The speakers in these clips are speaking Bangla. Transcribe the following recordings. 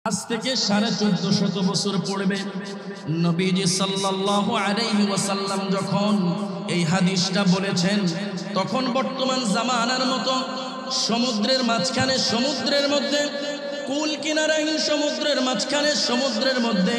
আজ থেকে 1450 বছর পূর্বে নবীজি সাল্লাল্লাহু আলাইহি ওয়াসাল্লাম যখন এই হাদিসটা বলেছেন, তখন বর্তমান জামানার মতো সমুদ্রের মাঝখানে, সমুদ্রের মধ্যে কুল কিনারাহীন সমুদ্রের মাঝখানে, সমুদ্রের মধ্যে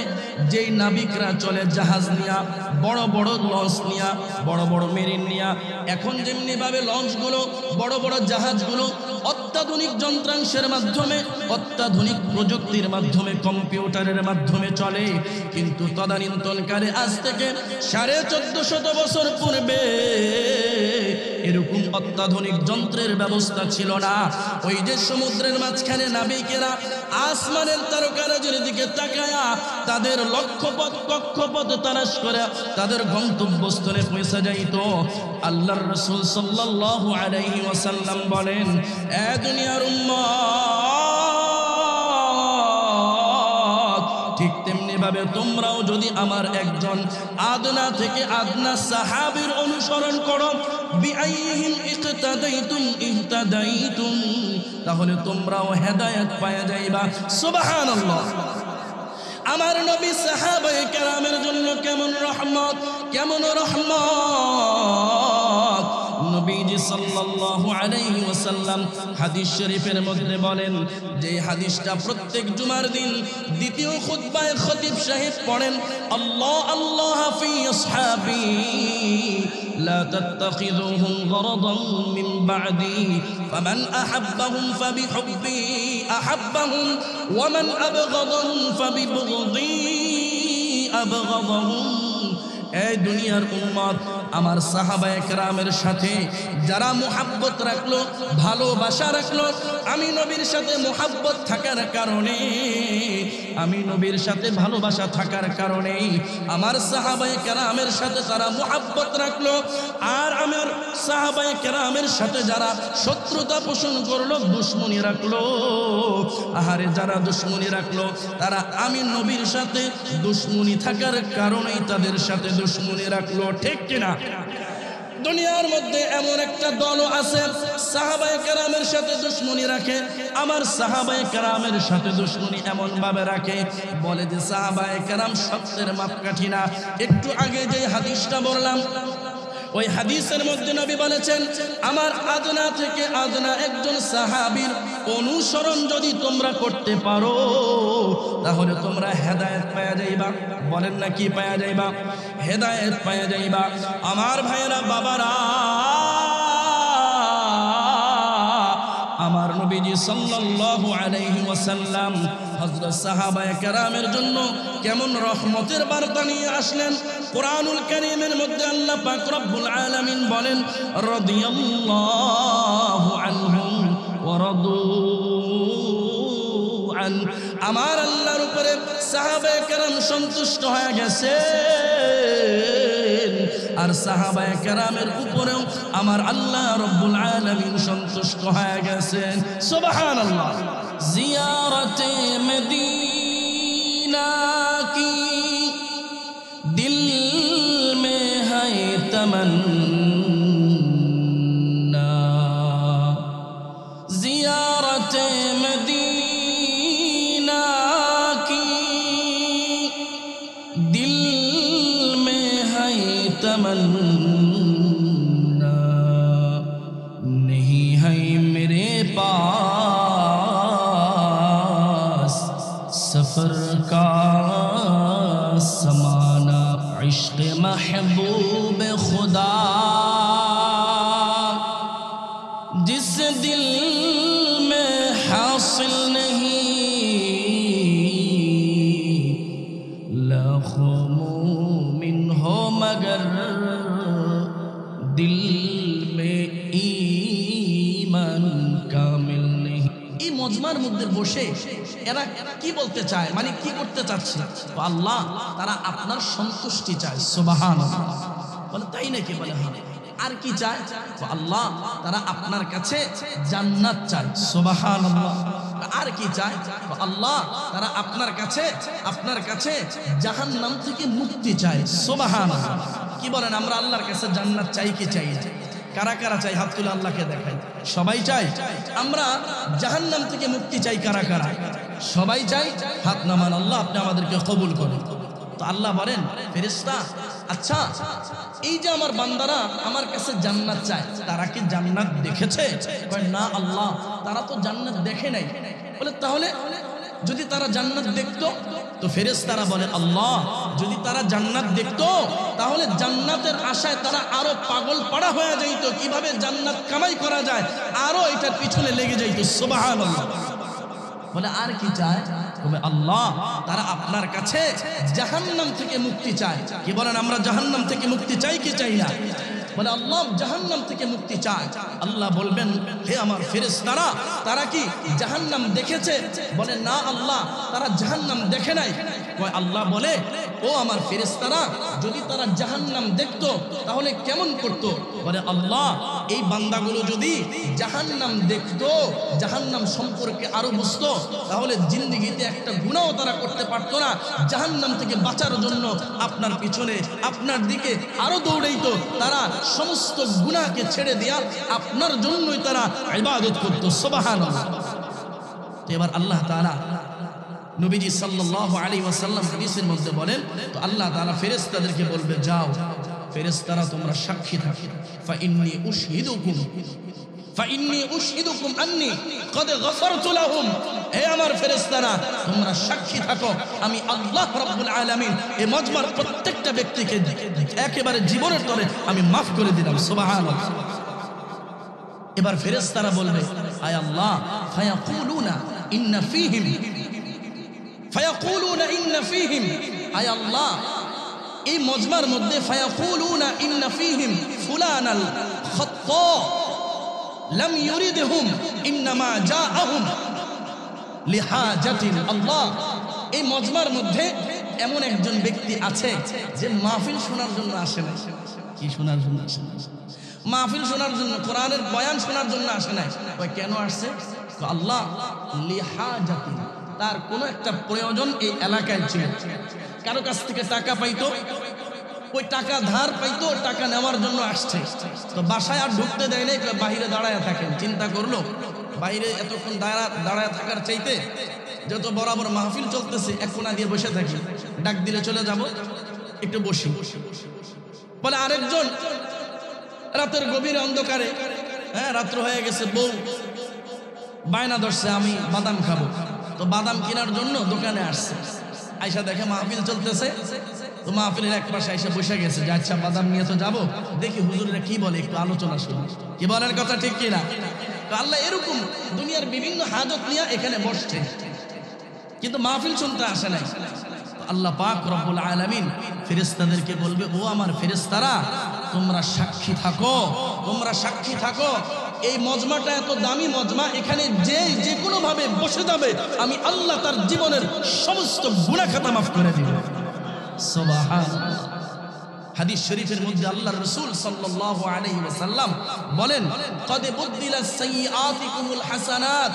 যেই নাবিকরা চলে জাহাজ নিয়া, বড় বড় লঞ্চ নিয়া, বড় বড় মেরিন নিয়া, এখন যেমনি ভাবে লঞ্চগুলো, বড় বড় জাহাজগুলো অত্যাধুনিক যন্ত্রাংশের মাধ্যমে, অত্যাধুনিক প্রযুক্তির মাধ্যমে, কম্পিউটারের মাধ্যমে চলে, কিন্তু তদানীন্তনকালে আজ থেকে 1450 বছর পূর্বে এরকম অত্যাধুনিক যন্ত্রের ব্যবস্থা ছিল না। ওই যে সমুদ্রের মাঝখানে নাবিকেরা আসমানের তারকারাজির দিকে তাকায়া তাদের লক্ষ্যপথ কক্ষপথ তালাশ করে তাদের গন্তব্যস্থলে পৌঁছে যাইত। আল্লাহর রাসূল সাল্লাল্লাহু আলাইহি ওয়াসাল্লাম বলেন, এ দুনিয়ার উম্মত, ঠিক তেমনি ভাবে তোমরাও যদি আমার একজন আদনা থেকে আদনা সাহাবীর অনুসরণ করো, বিআইহিম ইকতাদাইতুম ইহতাদাইতুম, তাহলে তোমরাও হেদায়েত পাওয়া যাইবা। সুবহানাল্লাহ। আমার নবী সাহাবায়ে কেরামের জন্য কেমন রহমত, কেমন রহমত। নবীজি সাল্লাল্লাহু আলাইহি ওয়াসাল্লাম হাদিস শরীফের মধ্যে বলেন, যে হাদিসটা প্রত্যেক জুমার দিন দ্বিতীয় খুতবায় খতিব সাহেব পড়েন, আল্লাহ আল্লাহ ফি আসহাবি لا تتخذوهم غرضا من بعدي فمن أحبهم فبحبي أحبهم ومن أبغضهم فببغضي أبغضهم। এই দুনিয়ার উম্মত, আমার সাহাবায়ে কেরামের সাথে যারা মুহাব্বত রাখলো, ভালোবাসা রাখলো, আমি নবীর সাথে মুহাব্বত থাকার কারণে, আমি নবীর সাথে ভালোবাসা থাকার কারণে আমার সাহাবায়ে কেরামের সাথে তারা মুহাব্বত রাখলো, আর আমার সাহাবায়ে কেরামের সাথে যারা শত্রুতা পোষণ করলো, দুশমনি রাখলো, আহারে যারা দুশমনি রাখলো, তারা আমি নবীর সাথে দুশমনি থাকার কারণেই তাদের সাথে দুশমনি রাখলো। ঠিক কিনা? দুনিয়ার মধ্যে এমন একটা দল আছে সাহাবায়ে কেরামের সাথে দুশমনি রাখে, আমার সাহাবায়ে কেরামের সাথে দুশমনি এমন ভাবে রাখে, বলে যে সাহাবায়ে কেরাম সত্যের মাপকাঠি না। একটু আগে যে হাদিসটা বললাম, ওই হাদিসের মধ্যে নবী বলেছেন, আমার আদনা থেকে আদনা একজন সাহাবীর অনুসরণ যদি তোমরা করতে পারো, তাহলে তোমরা হেদায়েত পাওয়া যাইবা। বলেন না কি পাওয়া যাইবা? হেদায়েত পাওয়া যাইবা। আমার ভাইয়েরা, বাবারা, আমার নবীজি সাল্লাল্লাহু আলাইহি ওয়াসাল্লাম হযরত সাহাবায়ে কেরামের জন্য কেমন রহমতের বার্তা নিয়ে আসলেন। কুরআনুল কারীমের মধ্যে আল্লাহ পাক রব্বুল আলামিন বলেন, রাদিয়াল্লাহু আনহুম ওয়া রাদু আন, আমার আল্লাহর উপরে সাহাবায়ে কেরাম সন্তুষ্ট হয়ে গেছেন, আর সাহাবায়ে কেরামের উপরেও আমার আল্লাহ রব্বুল আলামিন সন্তুষ্ট হয়ে গেছেন। সুবহানাল্লাহ। জিয়ারতে মদিনা কি দিল মে है तमन्ना, जियारते मदीना की दिल में है तमन्ना, नहीं है मेरे पास सफर का समाना, इश्क़ महबूब खुदा जिस दिल में हासिल नहीं, लाखों मोमिन हो मगर दिल में ईमान कामिल नहीं। এই মজমার মধ্যে বসে এরা কি বলতে চায়, মানে কি করতে চাচ্ছে? আল্লাহ তারা আপনার সন্তুষ্টি চায়। সুবহানাল্লাহ। বলে তাই নাকি? বলে হ্যাঁ। আর কি চায়? আল্লাহ তারা আপনার কাছে জান্নাত চায়। সুবহানাল্লাহ। আর কি চায়? আল্লাহ তারা আপনার কাছে জাহান্নাম থেকে মুক্তি চায়। সুবহানাল্লাহ। কি বলেন? আমরা আল্লাহর কাছে জান্নাত চাই কি চাই? কারা কারা চাই? হাত তুলে আল্লাহকে দেখাই। সবাই চাই। আমরা জাহান্নাম থেকে মুক্তি চাই কারা কারা? সবাই চাই, হাত নামান, আল্লাহ আপনি আমাদেরকে কবুল করুন। তো আল্লাহ বলেন, ফেরেশতা আচ্ছা এই যে আমার বান্দারা আমার কাছে জান্নাত চায়, তারা কি জান্নাত দেখেছে? কয় না আল্লাহ, তারা তো জান্নাত দেখে নাই। বলে তাহলে যদি তারা জান্নাত দেখতো? তো ফেরেশতারা বলে আল্লাহ যদি তারা জান্নাত দেখতো তাহলে জান্নাতের আশায় তারা আরো পাগল পাড়া হয়ে যাইত, কিভাবে জান্নাত কামাই করা যায়, আরো এটার পিছনে লেগে যাইত। সুবহানাল্লাহ। বলে আর কি চায়? তবে আল্লাহ তারা আপনার কাছে জাহান্নাম থেকে মুক্তি চায়। কি বলেন, আমরা জাহান্নাম থেকে মুক্তি চাই কি চাই না? বলে আল্লাহ জাহান্নাম থেকে মুক্তি চায়। আল্লাহ বলবেন, হে আমার ফেরেশতারা তারা কি জাহান্নাম দেখেছে? বলে না আল্লাহ, তারা জাহান্নাম দেখে নাই। আল্লাহ বলে, ও আমার ফেরেশতারা যদি তারা জাহান্নাম দেখতো তাহলে কেমন করতো? বলে আল্লাহ এই বান্দাগুলো যদি জাহান্নাম দেখতো, জাহান্নাম সম্পর্কে আরো বুঝতো, তাহলে জিন্দেগিতে একটা গুনাহও তারা করতে পারতো না। জাহান্নাম থেকে বাঁচার জন্য আপনার পিছনে আপনার দিকে আরো দৌড়াইতো, তারা সমস্ত গুনাহকে ছেড়ে দিয়া আপনার জন্যই তারা ইবাদত করতো। সুবহানাল্লাহ। এবার আল্লাহ তাআলা নবীজি সাল্লাল্লাহু আলাইহি ওয়াসাল্লাম হাদিসের মধ্যে বলেন, তো আল্লাহ তাআলা ফেরেশতাদেরকে বলবে, যাও ফেরেশতারা তোমরা সাক্ষী থাকো, ফাইন্নী উশহিদুকুম আন্নী কদ গফারতু লাহুম। হে আমার ফেরেশতারা তোমরা সাক্ষী থাকো, আমি আল্লাহ রাব্বুল আলামিন এই মজমার প্রত্যেকটা ব্যক্তিকে একেবারে জীবনের তরে আমি মাফ করে দিলাম। সুবহানাল্লাহ। এবার ফেরেশতারা বলবে, আয় আল্লাহ, ফায়াকুলুনা ইন্না ফীহিম, আয় আল্লাহ এই মজমার মধ্যে ফায়াকুলুনা ইন্না ফীহিম ফুলানাল খাত্তা লাম ইউরিদহুম ইন্নামা জাআহুম লিহাজাতিন। আল্লাহ এই মজমার মধ্যে এমন একজন ব্যক্তি আছে যে মাহফিল শোনার জন্য আসে না। কি শোনার জন্য আসে না? মাহফিল শোনার জন্য, কোরআনের বয়ান শোনার জন্য আসে না। ওই কেন আসছে? আল্লাহ লিহাজাতিন, তার কোনো একটা প্রয়োজন এই এলাকায় ছিল, কারো কাছ থেকে টাকা পাইতো, ওই টাকা ধার পাইতো, টাকা নেওয়ার জন্য আসছে। তো বাসায় আর ঢুকতে দেয় নাই, বাহিরে দাঁড়ায় থাকেন। চিন্তা করলো বাইরে এতক্ষণ দাঁড়ায় থাকার চাইতে যত বরাবর মাহফিল চলতেছে এক কোণা দিয়ে বসে থাকি, ডাক দিলে চলে যাব, একটু বসি। বলে আরেকজন রাতের গভীর অন্ধকারে, হ্যাঁ রাত্র হয়ে গেছে, বউ বায়না ধরছে আমি বাদাম খাবো, তো বাদাম কেনার জন্য দোকানে আসছে। আয়সা দেখে মাহফিল চলতেছে, তো মাহফিলের এক পাশে আয়সা বসে গেছে যে আচ্ছা বাদাম নিয়ে তো যাবো, দেখি হুজুরেরা কি বলে, একটু আলোচনা শুনি। কি বলেন কথা ঠিক কিনা? তো আল্লাহ এরকম দুনিয়ার বিভিন্ন হাজত নিয়ে এখানে বসছে, কিন্তু মাহফিল শুনতে আসে নাই। আল্লাহ পাক রব্বুল আলামিন ফেরেশতাদেরকে বলবে, ও আমার ফেরেশতারা তোমরা সাক্ষী থাকো, তোমরা সাক্ষী থাকো, এই মজমাটা এত দামি মজমা, এখানে যে কোনো ভাবে বসে যাবে আমি আল্লাহ তার জীবনের সমস্ত গুনাহ খাতা মাফ করে দিব। সুবহানাল্লাহ। হাদিস শরীফের মধ্যে আল্লাহর রাসূল সাল্লাল্লাহু আলাইহি ওয়াসাল্লাম বলেন, কদ বুদ্দিলাস সাইয়্যাতিকুমুল হাসানাত।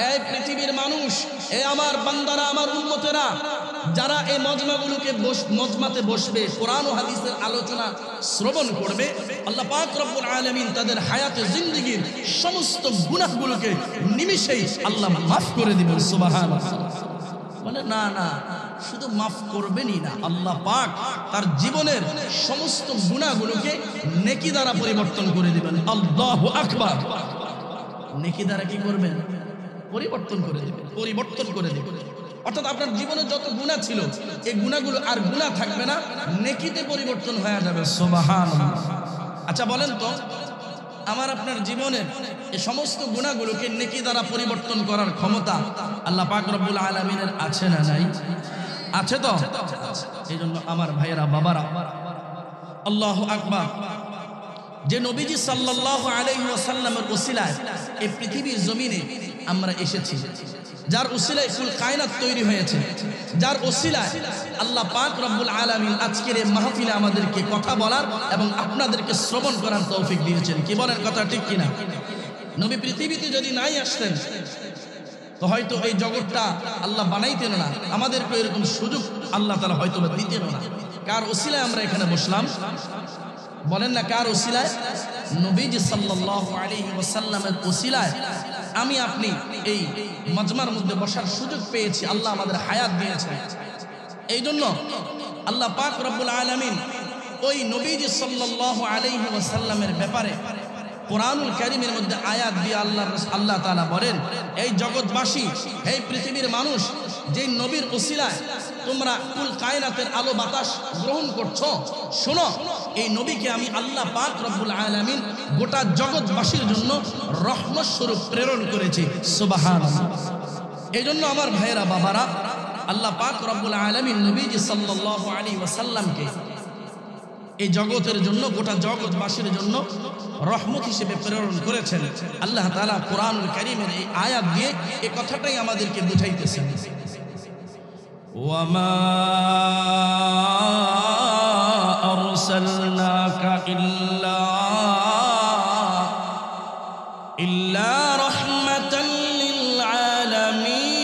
এই পৃথিবীর মানুষ, এ আমার বান্দারা, আমার উম্মতেরা, যারা এই মজমাতে বসবে, কোরআন ও হাদিসের আলোচনা শ্রবণ করবে, আল্লাহ পাক রব্বুল আলামিন তাদের হায়াতে জিন্দেগীর সমস্ত গুনাহগুলোকে নিমিষেই আল্লাহ মাফ করে দিবেন। সুবহানাল্লাহ। বলে না না, শুধু মাফ করবেনই না, আল্লাহ পাক তার জীবনের সমস্ত গুনাহগুলোকে নেকি দ্বারা পরিবর্তন করে দিবেন। আল্লাহু আকবার। নেকি দ্বারা কি করবেন? পরিবর্তন করে দিবেন, পরিবর্তন করে দিবেন। অর্থাৎ আপনার জীবনে যত গুনাহ ছিল এই গুনাহগুলো আর গুনাহ থাকবে না, নেকিতে পরিবর্তন হয়ে যাবে। সুবহানাল্লাহ। আচ্ছা বলেন তো, আমার আপনার জীবনের এই সমস্ত গুনাহগুলোকে নেকি দ্বারা পরিবর্তন করার ক্ষমতা আল্লাহ পাক রব্বুল আলামিনের আছে না নাই? আছে তো। এই জন্য আমার ভাইয়েরা, বাবারা, আল্লাহু আকবার, যে নবীজি সাল্লাল্লাহু আলাইহি ওয়াসাল্লামের ওসিলায় এই পৃথিবীর জমিনে আমরা এসেছি, যার ওসিলায় ফুল কায়নাত তৈরি হয়েছে, যার ওসিলায় আল্লাহ পাক রব্বুল আলামিন আজকের এই মাহফিলে আমাদেরকে কথা বলার এবং আপনাদেরকে শ্রবণ করার তৌফিক দিয়েছেন। কি বলেন কথা ঠিক কিনা? নবী পৃথিবীতে যদি নাই আসতেন তো হয়তো এই জগৎটা আল্লাহ বানাইতেন না, আমাদেরকে এরকম সুযোগ আল্লাহ তাআলা হয়তো দিতেন না। কার ওসিলায় আমরা এখানে বসলাম? বলেন না কার ওসিলায়? নবীজি সাল্লাল্লাহু আলাইহি ওয়াসাল্লামের ওসিলায় আমি আপনি এই মাজমার মধ্যে বসার সুযোগ পেয়েছি, আল্লাহ আমাদের হায়াত দিয়েছেন। এই জন্য আল্লাহ পাক রব্বুল আলামিন ওই নবীজি সাল্লাল্লাহু আলাইহি ওয়াসাল্লামের ব্যাপারে কোরআনুল কারীমের মধ্যে আয়াত দিয়ে আল্লাহ তাআলা বলেন, এই জগৎবাসী, এই পৃথিবীর মানুষ, যেই নবীর ওসিলায় তোমরা কুল কায়নাতের আলো বাতাস গ্রহণ করছো, শোনো, এই নবীকে আমি আল্লাহ পাক রব্বুল আলামিন গোটা জগৎবাসীর জন্য রহমত স্বরূপ প্রেরণ করেছি। সুবহানাল্লাহ। এই জন্য আমার ভাইয়েরা, বাবারা, আল্লাহ পাক রব্বুল আলামিন নবীজি সাল্লাল্লাহু আলাইহি ওয়াসাল্লামকে এই জগতের জন্য, গোটা জগৎবাসীর জন্য রহমত হিসেবে প্রেরণ করেছেন। আল্লাহ তাআলা কোরআনুল কারীমের এই আয়াত দিয়ে এই কথাটাই আমাদেরকে বুঝাইতেছেন। ওয়ামা আরসালনাকা ইল্লা রাহমাতাল লিল আলামিন।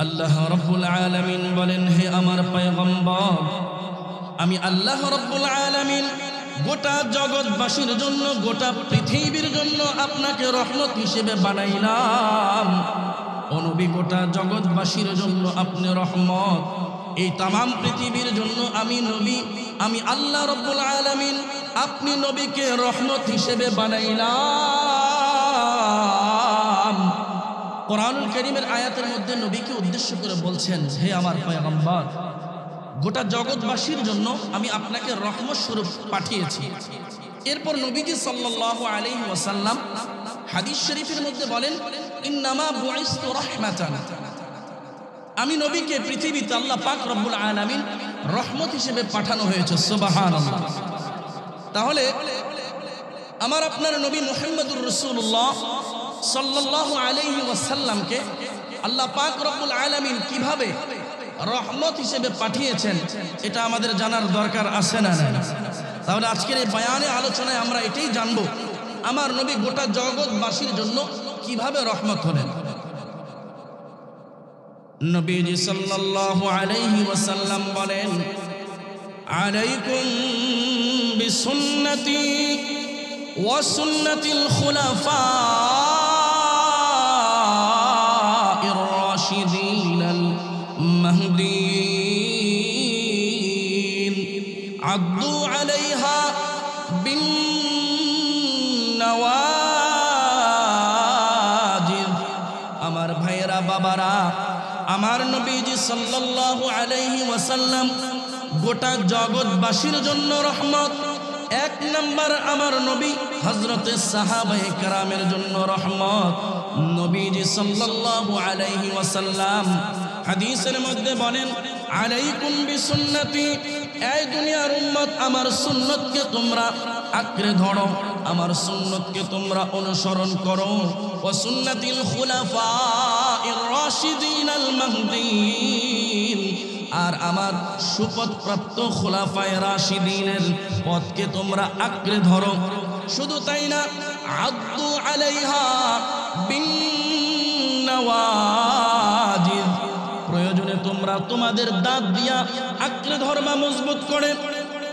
আল্লাহ রাব্বুল আলামিন বলেন, হে আমার পয়গম্বর, আমি আল্লাহ রাব্বুল আলামিন গোটা জগৎবাসীর জন্য, গোটা পৃথিবীর জন্য আপনাকে রহমত হিসেবে বানাইলাম। ও নবী, গোটা জগৎবাসীর জন্য আপনি রহমত। এই তামাম পৃথিবীর জন্য আমি নবী, আমি আল্লাহ রাব্বুল আলামিন আপনি নবীকে রহমত হিসেবে বানাইলাম। কোরআনুল কারীমের আয়াতের মধ্যে নবীকে উদ্দেশ্য করে বলছেন, হে আমার পয়গম্বর, গোটা জগৎবাসীর জন্য আমি আপনাকে রহমত স্বরূপ পাঠিয়েছি। এরপর নবীজি সাল্লাল্লাহু আলাইহি ওয়াসাল্লাম হাদিস শরীফের মধ্যে বলেন, ইন্নামা বুইসতু রাহমাতান, আমি নবীকে পৃথিবীতে আল্লাহ পাক রব্বুল আলামিন রহমত হিসেবে পাঠানো হয়েছে। সুবহানাল্লাহ। তাহলে আমার আপনার নবী মুহাম্মদুর রাসূলুল্লাহ সাল্লাল্লাহু আলাইহি ওয়াসাল্লামকে আল্লাহ পাক রব্বুল আলামিন কিভাবে রহমত হিসেবে পাঠিয়েছেন, এটা আমাদের জানার দরকার আছে না? তাহলে আজকের এই বয়ানে, আলোচনায় আমরা এটাই জানবো, আমার নবী গোটা জগৎবাসীর জন্য কিভাবে রহমত হলেন। নবীজি সাল্লাল্লাহু আলাইহি ওয়াসাল্লাম বলেন, আলাইকুম বিসুন্নতি ওয়া সুন্নাতিল খুলাফাইর রাশিদিনাল মাহদিয়িন আদু আলাইহা বিন নওয়াজিদ। আমার ভাইয়েরা, বাবারা, আমার নবীজি সাল্লাল্লাহু আলাইহি ওয়াসাল্লাম গোটা জগৎবাসীর জন্য রহমত। এক নাম্বার আমার নবী হযরতে সাহাবায়ে কেরামের জন্য রহমত। নবীজি সাল্লাল্লাহু আলাইহি ওয়াসাল্লাম হাদিসের মধ্যে বলেন, আলাইকুম বিসুন্নতি, এই দুনিয়ার উম্মত, আমার সুন্নতকে তোমরা আঁকড়ে ধরো, আমার সুন্নতকে তোমরা অনুসরণ করো। ওয়া সুন্নাতিল খুলাফাইর রাশিদিনাল মাহদিয়িন, আর আমার সুপথপ্রাপ্ত খুলাফায়ে রাশিদিনের পথকে তোমরা আঁকড়ে ধরো। শুধু তাই না, আদু আলাইহা বিন নওয়াজিদ, প্রয়োজনে তোমরা তোমাদের দাঁত দিয়া আঁকড়ে ধরবা মজবুত করে।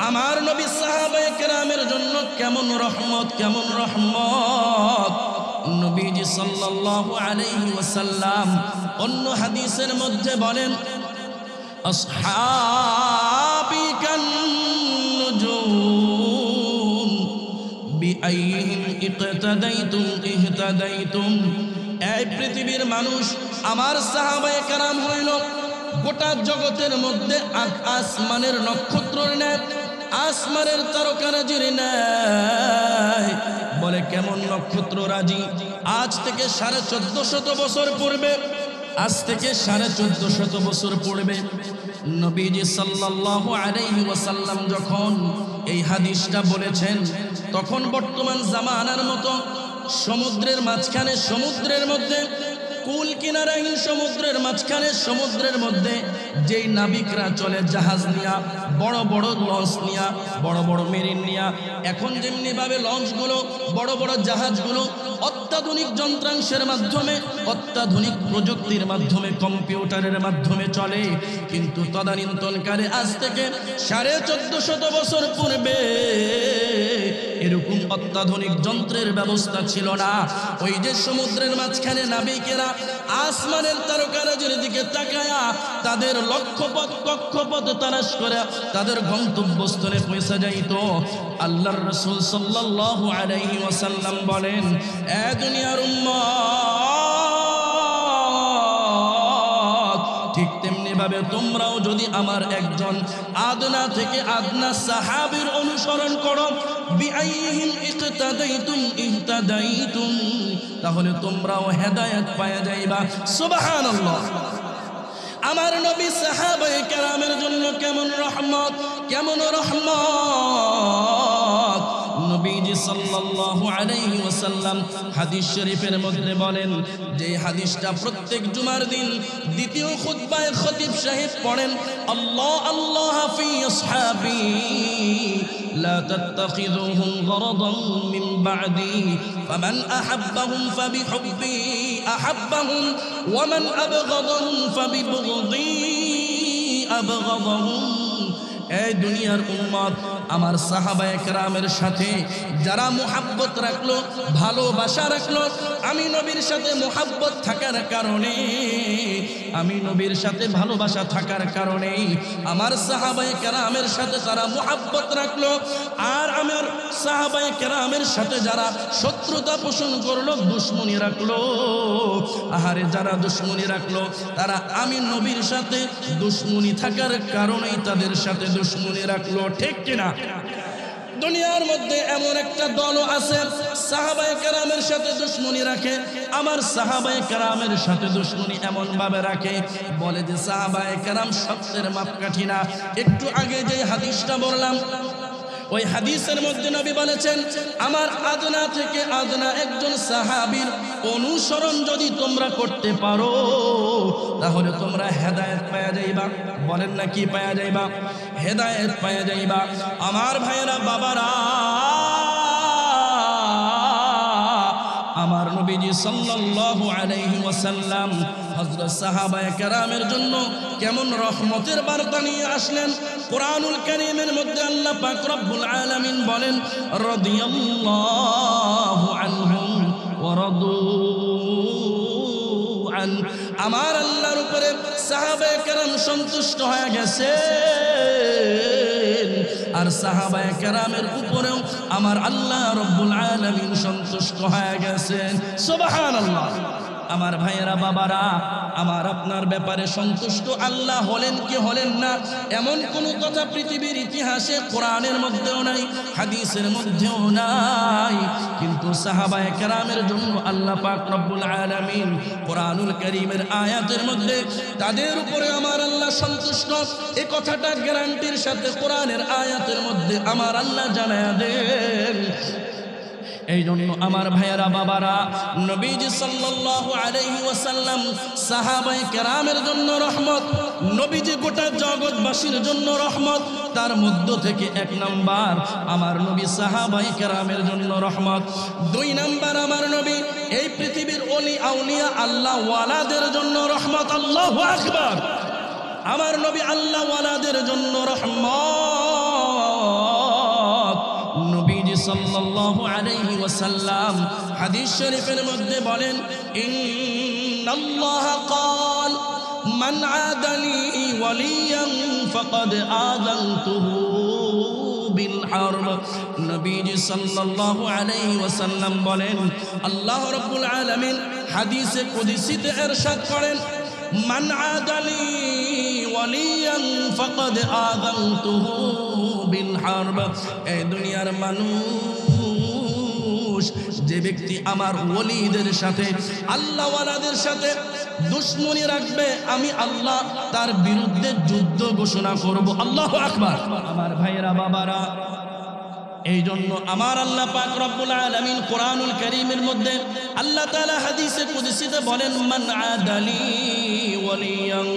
আমার নবী সাহাবায়ে কেরামের জন্য কেমন রহমত, কেমন রহমত। নবীজি সাল্লাল্লাহু আলাইহি ওয়াসাল্লাম অন্য হাদিসের মধ্যে বলেন, আসহাবি কান নুজুম বিআইহিম ইকতাদাইতুম ইহতাদাইতুম। এই পৃথিবীর মানুষ, আমার সাহাবায়ে কেরাম হইল গোটা জগতের মধ্যে আসমানের নক্ষত্রের ন্যায়, আসমানের তারকারাজির ন্যায়। বলে, কেমন নক্ষত্র রাজি? আজ থেকে 1450 বছর পূর্বে, আজ থেকে 1450 বছর পূর্বে নবীজি সাল্লাল্লাহু আলাইহি ওয়াসাল্লাম যখন এই হাদিসটা বলেছেন, তখন বর্তমান জামানার মতো সমুদ্রের মাঝখানে, সমুদ্রের মধ্যে কুল কিনারাহীন সমুদ্রের মাঝখানে সমুদ্রের মধ্যে যেই নাবিকরা চলে জাহাজ নিয়া, বড় বড় লঞ্চ নিয়া, বড় বড় মেরিন নিয়া, এখন যেমনি ভাবে লঞ্চগুলো, বড় বড় জাহাজগুলো অত্যাধুনিক যন্ত্রাংশের মাধ্যমে, অত্যাধুনিক প্রযুক্তির মাধ্যমে, কম্পিউটারের মাধ্যমে চলে, কিন্তু তদানীন্তনকালে আজ থেকে 1450 বছর পূর্বে এরকম অত্যাধুনিক যন্ত্রের ব্যবস্থা ছিল না। ওই যে সমুদ্রের মাঝখানে নাবিকেরা আসমানের তারকারাজির দিকে তাকায়া তাদের লক্ষ্যপথ কক্ষপথ তালাশ করে তাদের গন্তব্যস্থলে পৌঁছে যাইত। আল্লাহর রাসূল সাল্লাল্লাহু আলাইহি ওয়াসাল্লাম বলেন, এ দুনিয়ার উম্মত, ঠিক তেমনি ভাবে তোমরাও যদি আমার একজন আদনা থেকে আদনা সাহাবীর অনুসরণ করো, বিআইহিম ইকতাদাইতুম ইহতাদাইতুম, তাহলে তোমরাও হেদায়েত পাওয়া যাইবা। সুবহানাল্লাহ। আমার নবী সাহাবায়ে কেরামের জন্য কেমন রহমত, কেমন রহমত। নবীজি সাল্লাল্লাহু আলাইহি ওয়াসাল্লাম হাদিস শরীফের মধ্যে বলেন, যে হাদিসটা প্রত্যেক জুমার দিন দ্বিতীয় খুতবায় খতিব সাহেব পড়েন, আল্লাহ আল্লাহ ফি আসহাবি লা তাত্তাখিযুহুম গরাদান মিন বা'দি ফামান আহাব্বাহুম ফাবিহুব্বি আহাব্বাহুম ওয়া মান আবগাদাহুম ফাবিবুগদি আবগাদাহুম। এই দুনিয়ার উম্মত, আমার সাহাবায়ে কেরামের সাথে যারা মুহাব্বত রাখলো, ভালোবাসা রাখলো, আমি নবীর সাথে মুহাব্বত থাকার কারণে, আমি নবীর সাথে ভালোবাসা থাকার কারণে আমার সাহাবায়ে কেরামের সাথে তারা মুহাব্বত রাখলো। আর আমার সাহাবায়ে কেরামের সাথে যারা শত্রুতা পোষণ করলো, দুশমনি রাখলো, আহারে যারা দুশমনি রাখলো, তারা আমি নবীর সাথে দুশমনি থাকার কারণেই তাদের সাথে দুশমনি রাখলো। ঠিক কিনা? দুনিয়ার মধ্যে এমন একটা দলও আছে সাহাবায়ে কেরামের সাথে দুশমনি রাখে, আমার সাহাবায়ে কেরামের সাথে দুশমনি এমন ভাবে রাখে, বলে যে সাহাবায়ে কেরাম সত্যের মাপকাঠি না। একটু আগে যে হাদিসটা বললাম, ওই হাদিসের মধ্যে নবী বলেছেন, আমার আদনা থেকে আদনা একজন সাহাবীর অনুসরণ যদি তোমরা করতে পারো, তাহলে তোমরা হেদায়েত পাওয়া যাইবা। বলেন না কি পাওয়া যাইবা? হেদায়েত পাওয়া যাইবা। আমার ভাইয়েরা, বাবারা, আমার নবীজি সাল্লাল্লাহু আলাইহি ওয়াসাল্লাম হযরত সাহাবায়ে কেরামের জন্য কেমন রহমতের বার্তা নিয়ে আসলেন। কুরআনুল কারীমের মধ্যে আল্লাহ পাক রব্বুল আলামিন বলেন, রাদিয়াল্লাহু আনহুম ওয়া রাদু আন। আমার আল্লাহর উপরে সাহাবায়ে কেরাম সন্তুষ্ট হয়ে গেছে, আর সাহাবায়ে কেরামের উপরেও আমার আল্লাহ রব্বুল আলামিন সন্তুষ্ট হয়ে গেছেন। সুবহানাল্লাহ। আমার ভাইয়েরা, বাবারা, আমার আপনার ব্যাপারে সন্তুষ্ট আল্লাহ হলেন কি হলেন না, এমন কোনো কথা পৃথিবীর ইতিহাসে কোরআনের মধ্যেও নাই, হাদিসের মধ্যেও নাই। কিন্তু সাহাবায়ে কেরামের জন্য আল্লাহ পাক রব্বুল আলামিন কোরআনুল কারীমের আয়াতের মধ্যে তাদের উপরে আমার আল্লাহ সন্তুষ্ট, এই কথাটা গ্যারান্টির সাথে কোরআনের আয়াতের মধ্যে আমার আল্লাহ জানায়া দেন। এই জন্য আমার ভাইয়েরা, বাবারা, নবীজি সাল্লাল্লাহু আলাইহি ওয়াসাল্লাম সাহাবায়ে কেরামের জন্য রহমত, নবীজি গোটা জগৎবাসীর জন্য রহমত। তার মধ্য থেকে 1 নাম্বার আমার নবী সাহাবায়ে কেরামের জন্য রহমত। 2 নাম্বার আমার নবী এই পৃথিবীর ওলি আউলিয়া আল্লাহ ওয়ালাদের জন্য রহমত। আল্লাহু আকবার। আমার নবী আল্লাহ ওয়ালাদের জন্য রহমত। নবীজি সাল্লাল্লাহু আলাইহি ওয়াসাল্লাম হাদিস শরীফের মধ্যে বলেন, ইন্নাল্লাহা ক্বাল মান আদালি ওয়ালিয়ান ফাকাদ আযানতুহু বিল হারব। নবীজি সাল্লাল্লাহু আলাইহি ওয়াসাল্লাম বলেন, আল্লাহ রাব্বুল আলামিন হাদিসে কুদসিতে ইরশাদ করেন, মান আদালি ওয়ালিয়ান ফাকাদ আযানতুহু বিল হারব। এই দুনিয়ার মানুষ, যে ব্যক্তি আমার ওলিদের সাথে, আল্লাহ ওয়ালাদের সাথে দুশমনি রাখবে, আমি আল্লাহ তার বিরুদ্ধে যুদ্ধ ঘোষণা করব। আল্লাহু আকবার। আমার ভাইয়েরা, বাবারা, এই জন্য আমার আল্লাহ পাক রব্বুল আলামিন কোরআনুল কারীমের মধ্যে আল্লাহ তাআলা হাদিসে কুদসিতে বলেন, মান আদালি ওয়ালিয়ান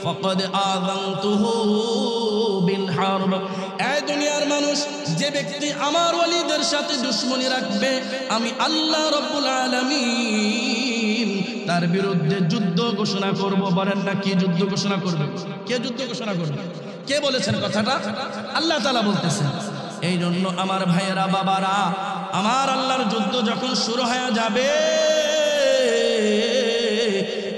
ফাকাদ আযানতুহু বিল হারব। এই দুনিয়ার মানুষ, যে ব্যক্তি আমার ওলিদের সাথে দুশমনী রাখবে, আমি আল্লাহ রব্বুল আলামিন তার বিরুদ্ধে যুদ্ধ ঘোষণা করব। বলেন না, কি যুদ্ধ ঘোষণা করবে? কে যুদ্ধ ঘোষণা করবে? কে বলেছেন কথাটা? আল্লাহ তাআলা বলতেছেন। এই জন্য আমার ভাইয়েরা, বাবারা, আমার আল্লাহর যুদ্ধ যখন শুরু হয়ে যাবে,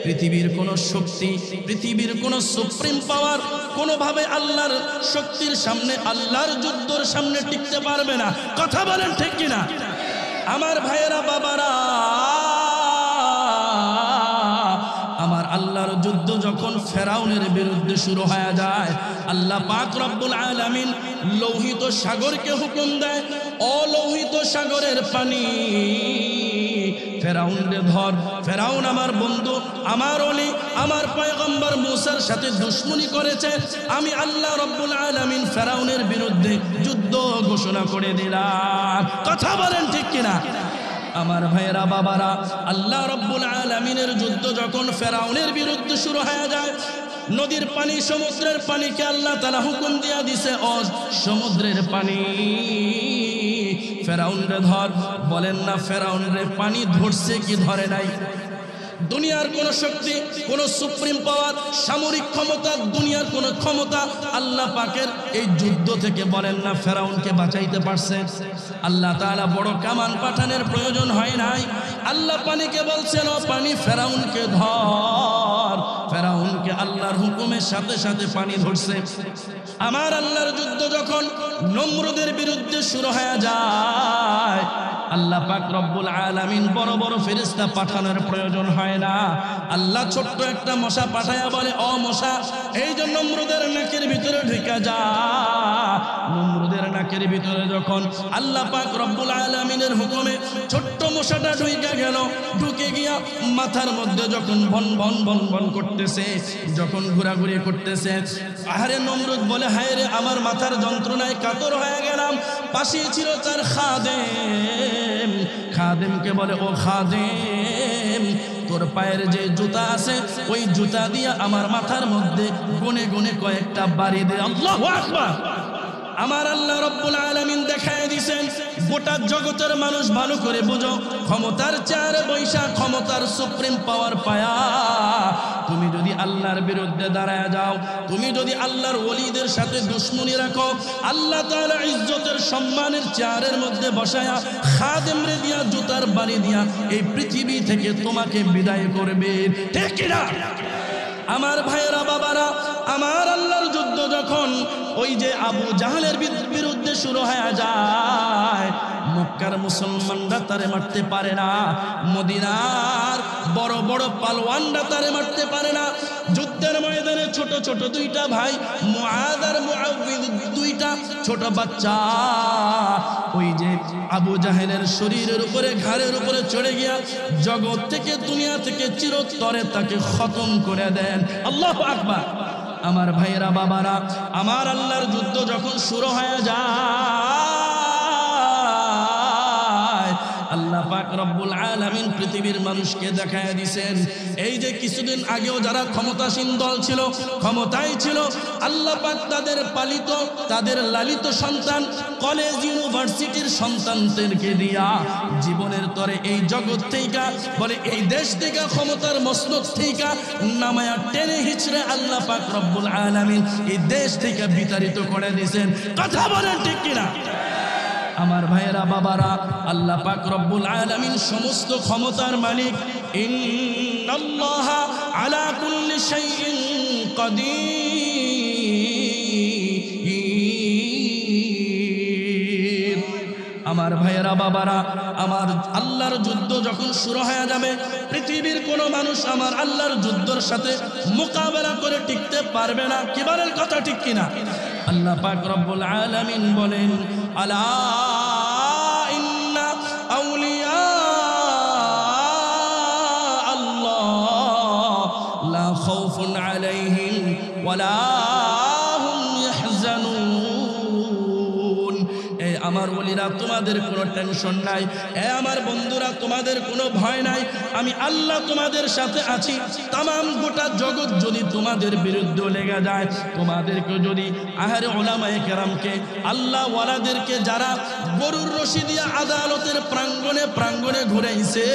পৃথিবীর কোন শক্তি, পৃথিবীর কোন সুপ্রিম পাওয়ার কোনোভাবে আল্লাহর শক্তির সামনে, আল্লাহর যুদ্ধের সামনে টিকতে পারবে না। কথা বলেন ঠিক কিনা? আমার ভাইয়েরা, বাবারা, আমার আল্লাহর যুদ্ধ যখন ফেরাউনের বিরুদ্ধে শুরু হয়ে যায়, আল্লাহ পাক রব্বুল আলামিন লৌহিত সাগরকে হুকুম দেয়, অলৌহিত সাগরের পানি ফেরাউনরে ধর। ফেরাউন আমার বন্ধু, আমার ওলি, আমার পয়গম্বর মুসার সাথে দুশমনী করেছে। আমি আল্লাহ রব্বুল আলামিন ফেরাউনের বিরুদ্ধে যুদ্ধ ঘোষণা করে দিলাম। কথা বলেন ঠিক কিনা? আমার ভাইয়েরা, বাবারা, আল্লাহ রব্বুল আলামিনের যুদ্ধ যখন ফেরাউনের বিরুদ্ধে শুরু হয়ে যায়, নদীর পানি, সমুদ্রের পানিকে আল্লাহ তাআলা হুকুম দিয়া দিছে, ও সমুদ্রের পানি ফেরাউনরে ধর। বলেন না, ফেরাউনরে পানি ধরছে কি ধরে নাই? দুনিয়ার কোন শক্তি, কোন সুপ্রিম পাওয়ার, সামরিক ক্ষমতা, দুনিয়ার কোন ক্ষমতা আল্লাহ পাকের এই যুদ্ধ থেকে, বলেন না, ফেরাউনকে বাঁচাইতে পারছে? আল্লাহ তাআলা বড় কামান পাঠানোর প্রয়োজন হয় নাই। আল্লাহ পানিকে বলছেন, ও পানি ফেরাউনকে ধর। ফেরাউনকে আল্লাহর হুকুমের সাথে সাথে পানি ধরছে। আমার আল্লাহর যুদ্ধ যখন নমরুদের বিরুদ্ধে শুরু হয়ে যায়, আল্লাহ পাক রব্বুল আলামিন বড় বড় ফেরেশতা পাঠানোর প্রয়োজন হয় না। আল্লাহ ছোট্ট একটা মশা পাঠায়া বলে, ও মশা, এই যে নমরুদের নাকের ভিতরে ঢুকে যা। নমরুদের নাকের ভিতরে যখন আল্লাহ পাক রব্বুল আলামিনের হুকুমে ছোট্ট মশাটা ঢুকে গেল, ঢুকে গিয়া মাথার মধ্যে যখন ভন ভন ভন ভন করতেছে, যখন ঘোরাঘুরি করতেছে, আহারে নমরুদ বলে, হায় রে, আমার মাথার যন্ত্রণায় কাতর হয়ে গেলাম। পাশে ছিল তার খাদেম। খাদেমকে বলে, ও খাদেম, তোর পায়ের যে জুতা আছে, ওই জুতা দিয়া আমার মাথার মধ্যে গুনে গুনে কয়েকটা বাড়ি দে। আল্লাহু আকবার। আমার আল্লাহ রব্বুল আলামিন দেখায় দিয়েছেন, গোটা জগতের মানুষ ভালো করে বুঝো, ক্ষমতার চেয়ারে বৈশা, ক্ষমতার সুপ্রিম পাওয়ার পায়া তুমি যদি আল্লাহর বিরুদ্ধে দাঁড়ায় যাও, তুমি যদি আল্লাহর ওলিদের সাথে দুশমনী রাখো, আল্লাহ তাআলা ইজ্জতের সম্মানের চেয়ারের মধ্যে বসায়া খাদেমরে দিয়া, জুতার বাড়ি দিয়া এই পৃথিবী থেকে তোমাকে বিদায় করবে। ঠিক কিনা? আমার ভাইয়েরা, বাবারা, আমার আল্লাহর যুদ্ধ যখন ওই যে আবু জাহলের বিরুদ্ধে শুরু হয়ে যায়, মক্কার মুসলমানরা তারে মারতে পারে না, মদিনার বড় বড় পালওয়ানরা তারে মারতে পারে না। যুদ্ধের ময়দানে ছোট ছোট দুইটা ভাই, মুআদ আর মুআউযিদ, দুইটা ছোট বাচ্চা, ওই যে আবু জাহেলের শরীরের উপরে, ঘাড়ের উপরে চড়ে গিয়া জগৎ থেকে, দুনিয়া থেকে চিরতরে তাকে খতম করে দেন। আল্লাহু আকবার। আমার ভাইয়েরা, বাবারা, আমার আল্লাহর যুদ্ধ যখন শুরু হয়ে যায়, আল্লাহ পাক রব্বুল আলামিন পৃথিবীর মানুষকে দেখায় দিয়েছেন, এই যে কিছুদিন আগেও যারা ক্ষমতাসীন দল ছিল, ক্ষমতায় ছিল, আল্লাহ পাক তাদের পালিত, তাদের লালিত সন্তান, কলেজ ইউনিভার্সিটির সন্তানদেরকে দিয়া জীবনের তরে এই জগৎ থেকে, বলে এই দেশ থেকে, ক্ষমতার মসনদ থেকে নামায়া টেনে হিচড়ে আল্লাহ পাক রব্বুল আলামিন এই দেশ থেকে বিতাড়িত করে দিয়েছেন। কথা বলেন ঠিক কিনা? আমার ভাইয়েরা, বাবারা, আল্লাহ পাক রব্বুল আলামিন সমস্ত ক্ষমতার মালিক। ইন্নাল্লাহা আলা কুল্লি শাইইন কাদির। আমার ভাইয়েরা, বাবারা, আমার আল্লাহর যুদ্ধ যখন শুরু হয়ে যাবে, পৃথিবীর কোন মানুষ আমার আল্লাহর যুদ্ধের সাথে মোকাবেলা করে টিকতে পারবে না। কি বলেন? কথা ঠিক কিনা? আল্লাহ পাক রব্বুল আলামিন বলেন, আলা ইন্না আউলিয়া আল্লাহ লা খাউফুন আলাইহিম ওয়ালা হুম ইয়াহজানুন। আমার ওলিরা তোমাদের কোনো টেনশন নাই, এ আমার বন্ধুরা তোমাদের কোনো ভয় নাই, আমি আল্লাহ তোমাদের সাথে আছি। তামাম গোটা জগৎ যদি তোমাদের বিরুদ্ধে লেগে যায়, তোমাদেরকে যদি আহারে ওলামায়ে কেরামকে আল্লাহ ওয়ালাদেরকে যারা গরুর রশি দিয়ে আদালতের প্রাঙ্গণে ঘুরাইছে,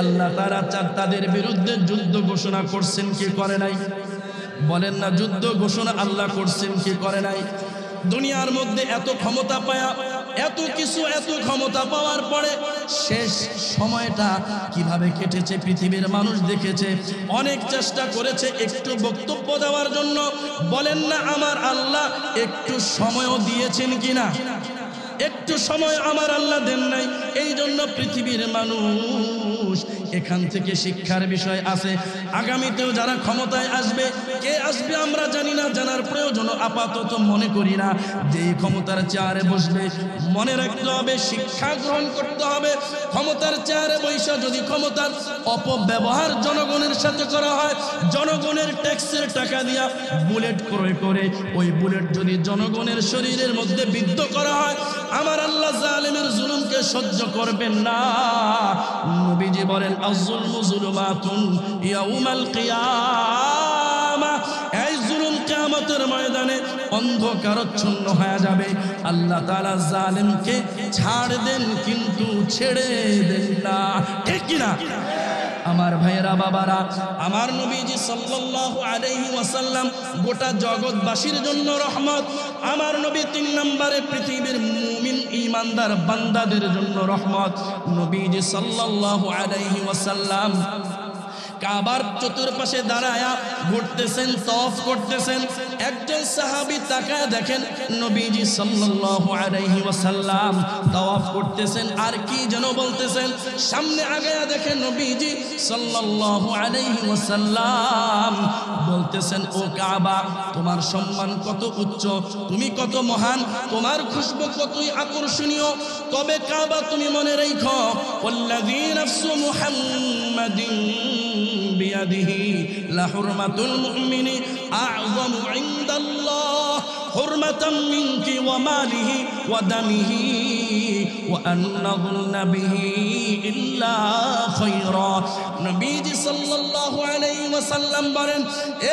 আল্লাহ তারা তাদের বিরুদ্ধে যুদ্ধ ঘোষণা করছেন কি করে নাই? বলেন না, যুদ্ধ ঘোষণা আল্লাহ করছেন কি করে নাই? দুনিয়ার মধ্যে এত ক্ষমতা পায়া, এত কিছু, এত ক্ষমতা পাওয়ার পরে শেষ সময়টা কিভাবে কেটেছে পৃথিবীর মানুষ দেখেছে। অনেক চেষ্টা করেছে একটু বক্তব্য দেওয়ার জন্য, বলেন না আমার আল্লাহ একটু সময়ও দিয়েছেন কিনা? একটু সময় আমার আল্লাহ দেন নাই। এই জন্য পৃথিবীর মানুষ এখান থেকে শিক্ষার বিষয় আছে। আগামীতেও যারা ক্ষমতায় আসবে, কে আসবে আমরা জানি না, জানার প্রয়োজন আপাতত মনে করি না। যে ক্ষমতার চেয়ারে বসবে মনে রাখতে হবে, শিক্ষা গ্রহণ করতে হবে। ক্ষমতার চেয়ারে বৈশা যদি ক্ষমতার অপব্যবহার জনগণের সাথে করা হয়, জনগণের ট্যাক্সের টাকা দিয়া বুলেট ক্রয় করে ওই বুলেট যদি জনগণের শরীরের মধ্যে বিদ্ধ করা হয়, আমার আল্লাহ জালেমের জুলুমকে সহ্য করবেন না। নবীজি বলেন আয-যুলমু যুলুমাতুন ইয়াউমাল কিয়ামাহ, এই জুলুম কিয়ামতের ময়দানে অন্ধকারাচ্ছন্ন হয়ে যাবে। আল্লাহ তাআলা জালেমকে ছাড় দেন কিন্তু ছেড়ে দেন না, ঠিক কি না? আমার ভাইয়েরা বাবারা, আমার নবীজি সাল্লাল্লাহু আলাইহি ওয়াসাল্লাম গোটা জগৎবাসীর জন্য রহমত। আমার নবী 3 নম্বরে পৃথিবীর মুমিন ঈমানদার বান্দাদের জন্য রহমত। নবীজি সাল্লাল্লাহু আলাইহি ওয়াসাল্লাম কাবার চতুর্পাশে দাঁড়ায়া ঘুরতেছেন, তওয়াফ করতেছেন। একজন সাহাবী তাকায় দেখেন নবীজি সাল্লাল্লাহু আলাইহি ওয়াসাল্লাম তওয়াফ করতেছেন আর কি যেন বলতেছেন। সামনে আগায়া দেখেন নবীজি সাল্লাল্লাহু আলাইহি ওয়াসাল্লাম বলতেছেন, ও কাবা, তোমার সম্মান কত উচ্চ, তুমি কত মহান, তোমার খুশবু কতই আকর্ষণীয়। তবে কাবা তুমি মনে রেখো, ওয়াল্লাযী নাফসু মুহাম্মাদিন বিয়াদিহি লাহুরমাতুল মুমিনি আ'যামু ইনদাল্লাহ হুরমাতাম মিনকি ওয়া মালিহি ওয়া দামিহি ওয়া আন্নাযুন্না বিহি ইল্লা খায়রা। নবীজি সাল্লাল্লাহু আলাইহি ওয়াসাল্লাম বলেন,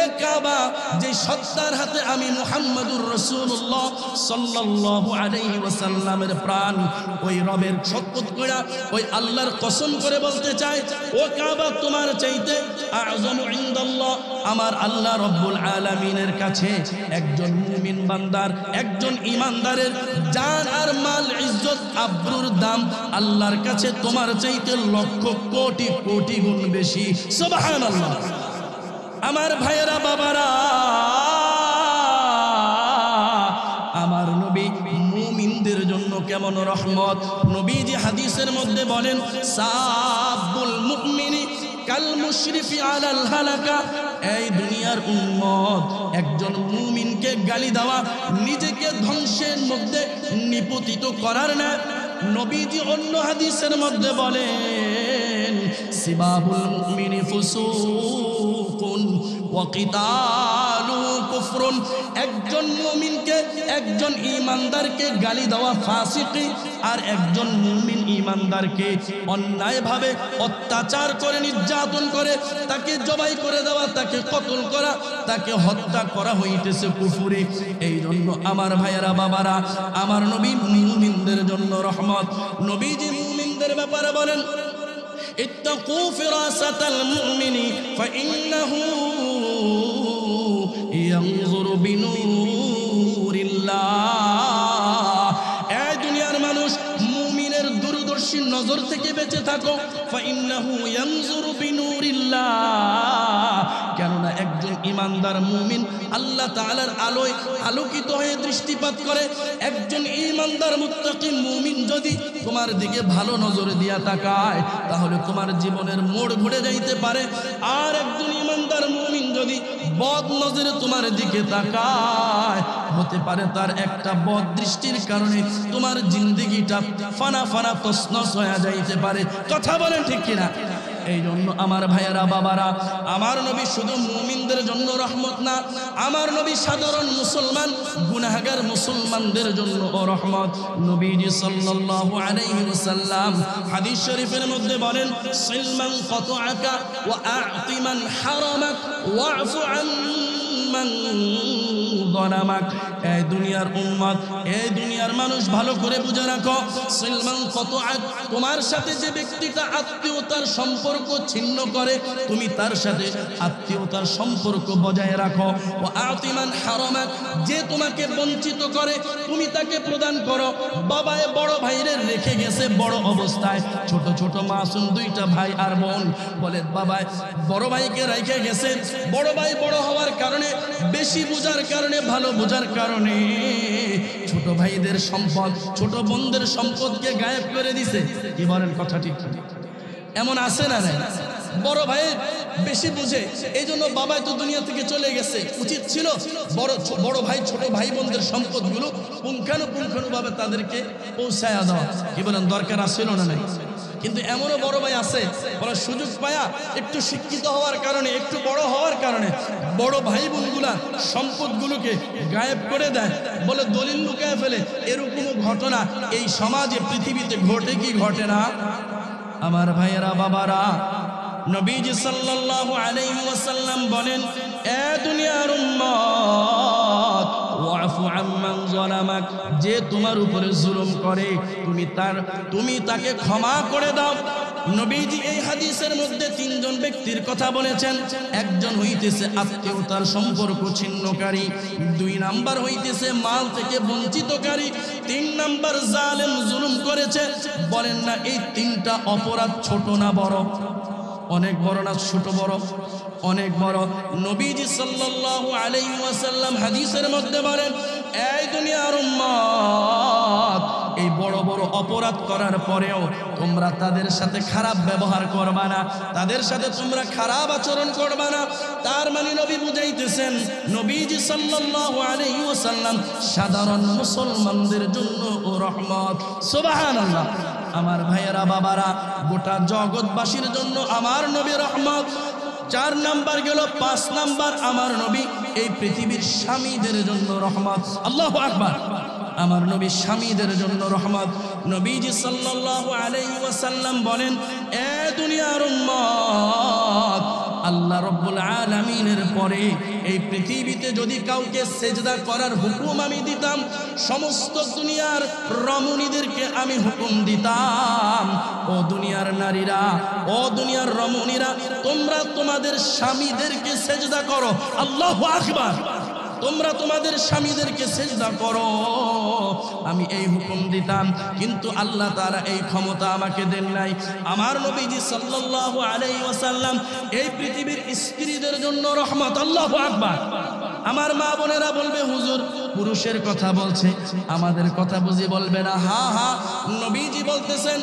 এ কাবা, যে সত্তার হাতে আমি মুহাম্মাদুর রাসূলুল্লাহ সাল্লাল্লাহু আলাইহি ওয়াসাল্লামের প্রাণ, ওই রবের শপথ করে, ওই আল্লাহর কসম করে বলতে চাই, ও কাবা, তোমার চাইতে আ'যামু ইনদাল্লাহ, আমার আল্লাহ রব্বুল আলামিনের কাছে একজন মুমিন বান্দার, একজন ঈমানদারের জান আর মাল, ইজ্জত, আবরুর দাম আল্লাহর কাছে তোমার চাইতে লক্ষ কোটি কোটি গুণ বেশি। সুবহানাল্লাহ। আমার ভাইয়েরা বাবারা, আমার নবী মুমিনদের জন্য কেমন রহমত। নবীজি হাদিসের মধ্যে বলেন, সাবুল মুমিনি কাল মুশরিফি আলাল হালাকা। এই দুনিয়ার উম্মত, একজন মুমিনকে গালি দেওয়া নিজেকে ধ্বংসের মধ্যে নিপতিত করার না। নবীজি অন্য হাদিসের মধ্যে বলেন, সিবাবুল মুমিনি ফুসুকুন ওয়া কিতালুহু কুফরুন। একজন মুমিনকে, একজন ঈমানদারকে গালি দেওয়া ফাসিকি, আর একজন মুমিন ঈমানদারকে অন্যায়ভাবে অত্যাচার করে, নির্যাতন করে, তাকে জবাই করে দেওয়া, তাকে কতল করা, তাকে হত্যা করা হইতেছে কুফরি। এই জন্য আমার ভাইয়েরা বাবারা, আমার নবী মুমিনদের জন্য রহমত। নবীজি মুমিনদের ব্যাপারে বলেন, ইত্তাকু ফিরাসাতাল মুমিনি ফাইন্নাহু ইয়ানজুরু বিনুরিল্লাহ। এই দুনিয়ার মানুষ, মুমিনের দূরদর্শী নজর থেকে বেঁচে থাকো। ফাইন্নাহু ইয়ানজুরু বিনুরিল্লাহ, কেননা একজন ঈমানদার মুমিন আল্লাহ তাআলার আলোয় আলোকিত হয়ে দৃষ্টিপাত করে। একজন ঈমানদার মুত্তাকি মুমিন যদি তোমার দিকে ভালো নজর দিয়া তাকায়, তাহলে তোমার জীবনের মোড় ঘুরে যাইতে পারে। আর একজন ঈমানদার মুমিন যদি বদ নজরে তোমার দিকে তাকায়, হতে পারে তার একটা বদ দৃষ্টির কারণে তোমার জিন্দেগিটা ফানা ফানা তছনছ হয়ে যাইতে পারে। কথা বলেন ঠিক কিনা? এই জন্য আমার ভাইয়েরা বাবারা, আমার নবী শুধু মুমিনদের জন্য রহমত না, আমার নবী সাধারণ মুসলমান গুনাহগার মুসলমানদের জন্য রহমত। নবীজি সাল্লাল্লাহু আলাইহি ওয়াসাল্লাম হাদিস শরীফের মধ্যে বলেন, সিলমান কাতআকা ওয়া আ'তি মান হারামাক ওয়া'ফু আন মান যালামাক। এই দুনিয়ার উম্মত, এই দুনিয়ার মানুষ ভালো করে বুঝে রাখো, সিলমান কাতআক, তোমার সাথে যে ব্যক্তিটা আত্মীয়তার সম্পর্ক ছিন্ন করে, তুমি তার সাথে আত্মীয়তার সম্পর্ক বজায় রাখো। ও আ'তি মান হারামাক, যে তোমাকে বঞ্চিত করে তুমি তাকে প্রদান করো। বাবায় বড় ভাইরে রেখে গেছে বড় অবস্থায়, ছোট ছোট মাসুম দুইটা ভাই আর বোন, বলে বাবায় বড় ভাইকে রেখে গেছে, বড় ভাই বড় হওয়ার কারণে, বেশি বোঝার কারণে, ভালো বোঝার কারণে ছোট ভাইদের সম্পদ, ছোট বোনদের সম্পদকে গায়েব করে দিছে। কি বলেন কথা ঠিক? এমন আছে না নাই? বড় ভাই বেশি বুঝে, এই জন্য বাবাই তো দুনিয়া থেকে চলে গেছে, উচিত ছিল বড় ভাই ছোট ভাই বোনদের সম্পদগুলো পুঙ্খানুপুঙ্খানুভাবে তাদেরকে পৌঁছায়া দেওয়া। কি বলেন, দরকার আছিল না নাই? কিন্তু এমনও বড় ভাই আছে, বড় সুযোগ পায়া একটু শিক্ষিত হওয়ার কারণে, একটু বড় হওয়ার কারণে বড় ভাই বোনগুলা সম্পদগুলোকে গায়েব করে দেয়, বলে দলিল লুকায় ফেলে। এরকমও ঘটনা এই সমাজে, পৃথিবীতে ঘটে কি ঘটে না? আমার ভাইয়েরা বাবারা, নবীজি সাল্লাল্লাহু আলাইহি ওয়াসাল্লাম বলেন, এ দুনিয়ার উম্মত, ওয়াফু আম্মান যালামাক, যে তোমার উপরে জুলুম করে তুমি তাকে ক্ষমা করে দাও। নবীজি এই হাদিসের মধ্যে তিনজন ব্যক্তির কথা বলেছেন। একজন হইতেছে আত্মীয়তার সম্পর্ক ছিন্নকারী, 2 নাম্বার হইতেছে মাল থেকে বঞ্চিতকারী, 3 নাম্বার জালেম, জুলুম করেছে। বলেন না এই 3টা অপরাধ ছোট না বড়? অনেক বড় না ছোট? বড়, অনেক বড়। নবীজি সাল্লাল্লাহু আলাইহি ওয়াসাল্লাম হাদিসের মধ্যে বলেন, এই দুনিয়ার উম্মত, এই বড় বড় অপরাধ করার পরেও তোমরা তাদের সাথে খারাপ ব্যবহার করবা না, তাদের সাথে তোমরা খারাপ আচরণ করবা না। তার মানে নবী বুঝাইতেছেন, নবীজি সাল্লাল্লাহু আলাইহি ওয়াসাল্লাম সাধারণ মুসলমানদের জন্য রহমত। সুবহানাল্লাহ। আমার ভাইয়েরা বাবারা, গোটা জগৎবাসীর জন্য আমার নবী রহমত। 4 নাম্বার গেল। 5 নাম্বার, আমার নবী এই পৃথিবীর স্বামীদের জন্য রহমত। আল্লাহু আকবার। আমার নবী স্বামীদের জন্য রহমত। নবীজি সাল্লাল্লাহু আলাইহি ওয়াসাল্লাম বলেন, এ দুনিয়ার উম্মত, আল্লাহ রাব্বুল আলামিনের পরে এই পৃথিবীতে যদি কাউকে সেজদা করার হুকুম আমি দিতাম, সমস্ত দুনিয়ার রমণীদেরকে আমি হুকুম দিতাম, ও দুনিয়ার নারীরা, ও দুনিয়ার রমণীরা, তোমরা তোমাদের স্বামীদেরকে সেজদা করো। আল্লাহু আকবার। তোমরা তোমাদের স্বামীদেরকে সেজদা করো, আমি এই হুকুম দিতাম। কিন্তু আল্লাহ তাআলা এই ক্ষমতা আমাকে দেন নাই। আমার নবীজি সাল্লাল্লাহু আলাইহি ওয়াসাল্লাম এই পৃথিবীর স্ত্রীদের জন্য রহমত। আল্লাহু আকবার। আমার মা বোনেরা বলবে, হুজুর পুরুষের কথা বলছে, আমাদের কথা বুঝি বলবে না? হা হা, নবীজি বলতেছেন,